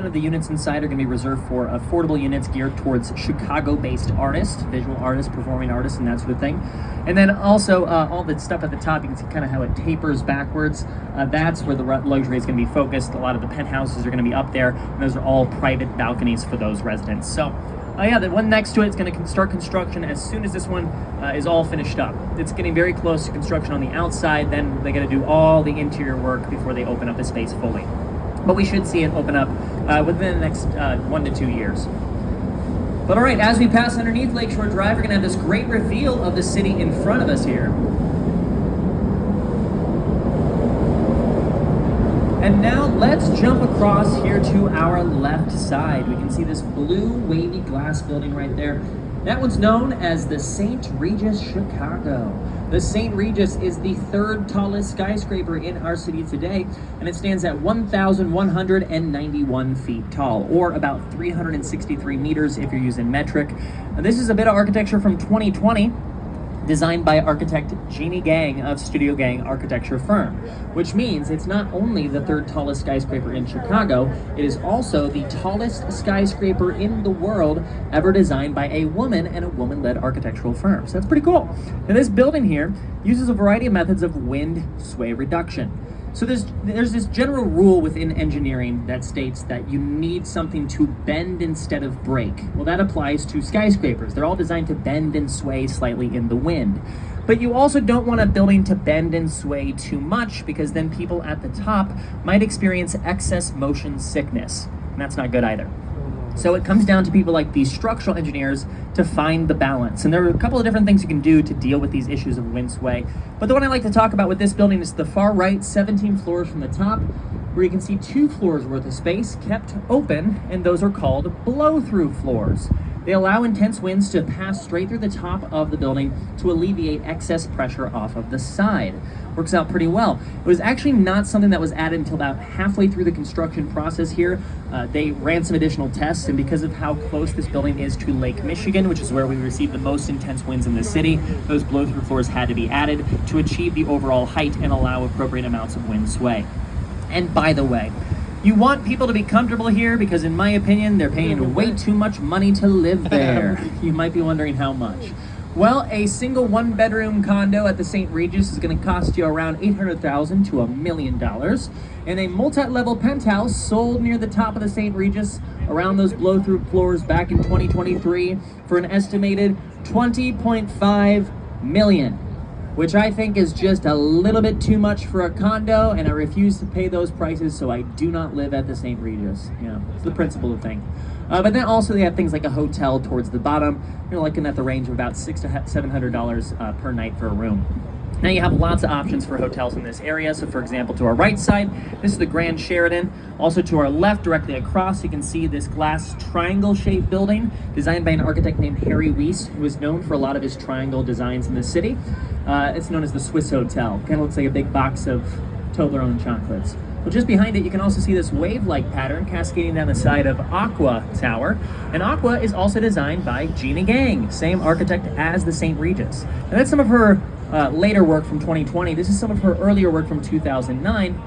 of the units inside are going to be reserved for affordable units geared towards Chicago-based artists, visual artists, performing artists, and that sort of thing. And then also all the stuff at the top, you can see kind of how it tapers backwards. That's where the luxury is going to be focused. A lot of the penthouses are going to be up there, and those are all private balconies for those residents. So yeah, the one next to it is going to start construction as soon as this one is all finished up. It's getting very close to construction on the outside, then they got to do all the interior work before they open up the space fully. But we should see it open up within the next 1 to 2 years. But all right, as we pass underneath Lakeshore Drive, we're going to have this great reveal of the city in front of us here. And now let's jump across here to our left side. We can see this blue wavy glass building right there. That one's known as the St. Regis Chicago. The St. Regis is the third tallest skyscraper in our city today, and it stands at 1,191 feet tall, or about 363 meters if you're using metric. Now, this is a bit of architecture from 2020, designed by architect Jeannie Gang of Studio Gang Architecture Firm, which means it's not only the third tallest skyscraper in Chicago, it is also the tallest skyscraper in the world ever designed by a woman and a woman-led architectural firm. So that's pretty cool. Now this building here uses a variety of methods of wind sway reduction. So there's this general rule within engineering that states that you need something to bend instead of break. Well, that applies to skyscrapers. They're all designed to bend and sway slightly in the wind. But you also don't want a building to bend and sway too much, because then people at the top might experience excess motion sickness. And that's not good either. So it comes down to people like these structural engineers to find the balance. And there are a couple of different things you can do to deal with these issues of wind sway. But the one I like to talk about with this building is the far right, 17 floors from the top, where you can see 2 floors worth of space kept open, and those are called blow-through floors. They allow intense winds to pass straight through the top of the building to alleviate excess pressure off of the side. Works out pretty well. It was actually not something that was added until about halfway through the construction process here. They ran some additional tests, and because of how close this building is to Lake Michigan, which is where we receive the most intense winds in the city, those blow-through floors had to be added to achieve the overall height and allow appropriate amounts of wind sway. And by the way, you want people to be comfortable here because, in my opinion, they're paying way too much money to live there. You might be wondering how much. Well, a single 1-bedroom condo at the St. Regis is going to cost you around $800,000 to $1 million. And a multi-level penthouse sold near the top of the St. Regis around those blow-through floors back in 2023 for an estimated $20.5 million. Which I think is just a little bit too much for a condo, and I refuse to pay those prices, so I do not live at the St. Regis. Yeah, it's the principle of thing. But then also they have things like a hotel towards the bottom. You're looking at the range of about $600 to $700 per night for a room. Now you have lots of options for hotels in this area. So for example, to our right side, this is the Grand Sheraton. Also to our left, directly across, you can see this glass triangle-shaped building designed by an architect named Harry Weiss, who is known for a lot of his triangle designs in the city. It's known as the Swiss Hotel. Kind of looks like a big box of Toblerone chocolates. Well, just behind it, you can also see this wave-like pattern cascading down the side of Aqua Tower. And Aqua is also designed by Jeannie Gang, same architect as the St. Regis. And that's some of her later work from 2020. This is some of her earlier work from 2009.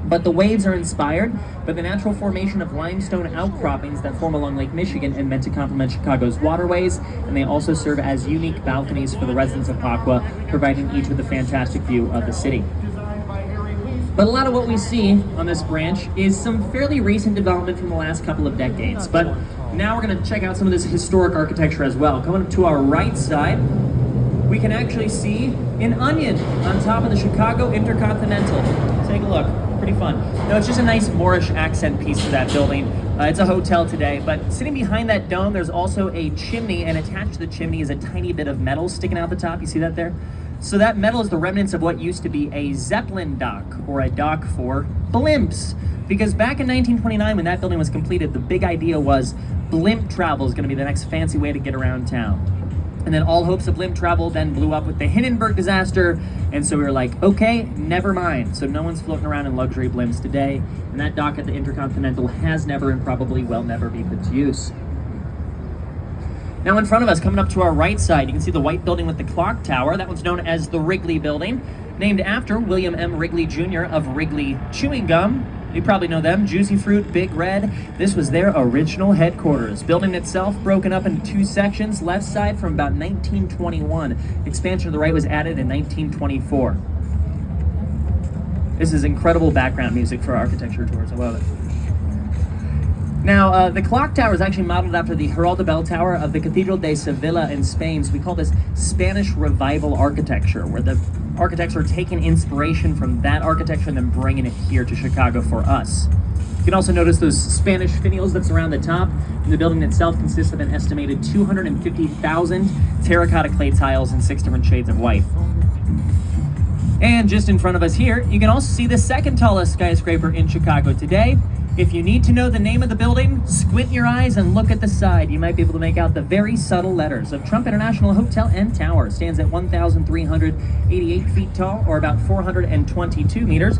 But the waves are inspired by the natural formation of limestone outcroppings that form along Lake Michigan and meant to complement Chicago's waterways. And they also serve as unique balconies for the residents of Aqua, providing each with a fantastic view of the city. But a lot of what we see on this branch is some fairly recent development from the last couple of decades. But now we're going to check out some of this historic architecture as well. Coming up to our right side, we can actually see an onion on top of the Chicago Intercontinental. Take a look. Pretty fun. No, it's just a nice Moorish accent piece to that building. It's a hotel today, but sitting behind that dome, there's also a chimney, and attached to the chimney is a tiny bit of metal sticking out the top. You see that there? So that metal is the remnants of what used to be a Zeppelin dock, or a dock for blimps. Because back in 1929, when that building was completed, the big idea was blimp travel is going to be the next fancy way to get around town. And then all hopes of blimp travel then blew up with the Hindenburg disaster, and so we were like, okay, never mind. So no one's floating around in luxury blimps today, and that dock at the Intercontinental has never and probably will never be put to use. Now in front of us, coming up to our right side, you can see the white building with the clock tower. That one's known as the Wrigley Building, named after William M. Wrigley Jr. of Wrigley Chewing Gum You probably know them, Juicy Fruit, Big Red. This was their original headquarters. Building itself broken up into two sections, left side from about 1921. Expansion to the right was added in 1924. This is incredible background music for architecture tours. I love it. Now, the clock tower is actually modeled after the Giralda Bell Tower of the Cathedral de Sevilla in Spain. So we call this Spanish Revival architecture, where the architects are taking inspiration from that architecture and then bringing it here to Chicago for us. You can also notice those Spanish finials that surround the top. And the building itself consists of an estimated 250,000 terracotta clay tiles in 6 different shades of white. And just in front of us here, you can also see the second tallest skyscraper in Chicago today. If you need to know the name of the building, squint your eyes and look at the side. You might be able to make out the very subtle letters of Trump International Hotel and Tower. Stands at 1,388 feet tall, or about 422 meters.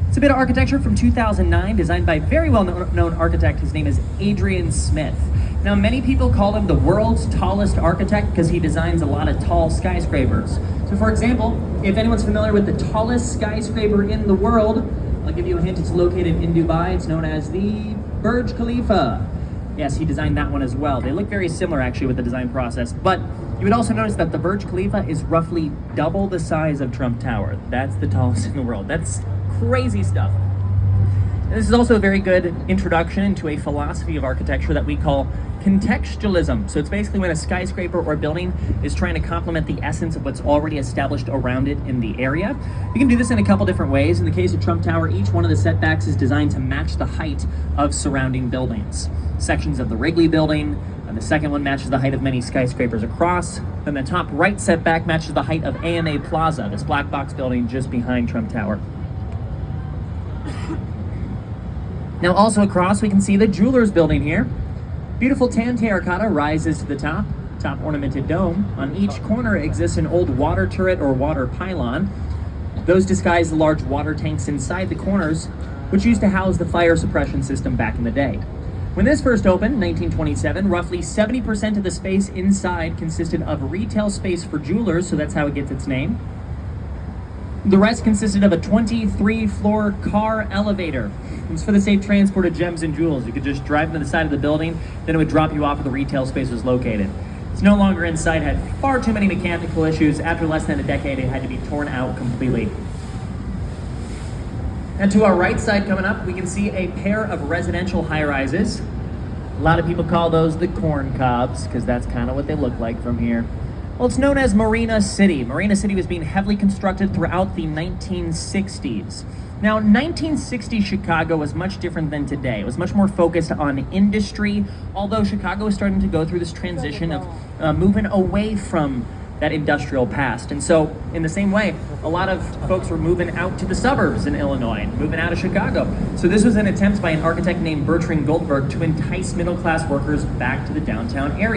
It's a bit of architecture from 2009, designed by a very well-known architect. His name is Adrian Smith. Now, many people call him the world's tallest architect because he designs a lot of tall skyscrapers. So, for example, if anyone's familiar with the tallest skyscraper in the world, I'll give you a hint, it's located in Dubai. It's known as the Burj Khalifa. Yes, he designed that one as well. They look very similar actually with the design process, but you would also notice that the Burj Khalifa is roughly double the size of Trump Tower. That's the tallest in the world. That's crazy stuff. And this is also a very good introduction into a philosophy of architecture that we call contextualism. So it's basically when a skyscraper or building is trying to complement the essence of what's already established around it in the area. You can do this in a couple different ways. In the case of Trump Tower, each one of the setbacks is designed to match the height of surrounding buildings. Sections of the Wrigley Building, and the second one matches the height of many skyscrapers across. Then the top right setback matches the height of AMA Plaza, this black box building just behind Trump Tower. Now also across, we can see the Jewelers Building here. Beautiful tan terracotta rises to the top ornamented dome. On each corner exists an old water turret or water pylon. Those disguise the large water tanks inside the corners, which used to house the fire suppression system back in the day. When this first opened, 1927, roughly 70% of the space inside consisted of retail space for jewelers, so that's how it gets its name. The rest consisted of a 23-floor car elevator. It's for the safe transport of gems and jewels. You could just drive to the side of the building, then it would drop you off where the retail space was located. It's no longer inside, had far too many mechanical issues. After less than a decade, it had to be torn out completely. And to our right side coming up, we can see a pair of residential high-rises. A lot of people call those the corn cobs, because that's kind of what they look like from here. Well, it's known as Marina City. Marina City was being heavily constructed throughout the 1960s. Now, 1960 Chicago was much different than today. It was much more focused on industry, although Chicago was starting to go through this transition of moving away from that industrial past. And so, in the same way, a lot of folks were moving out to the suburbs in Illinois, moving out of Chicago. So this was an attempt by an architect named Bertrand Goldberg to entice middle-class workers back to the downtown area.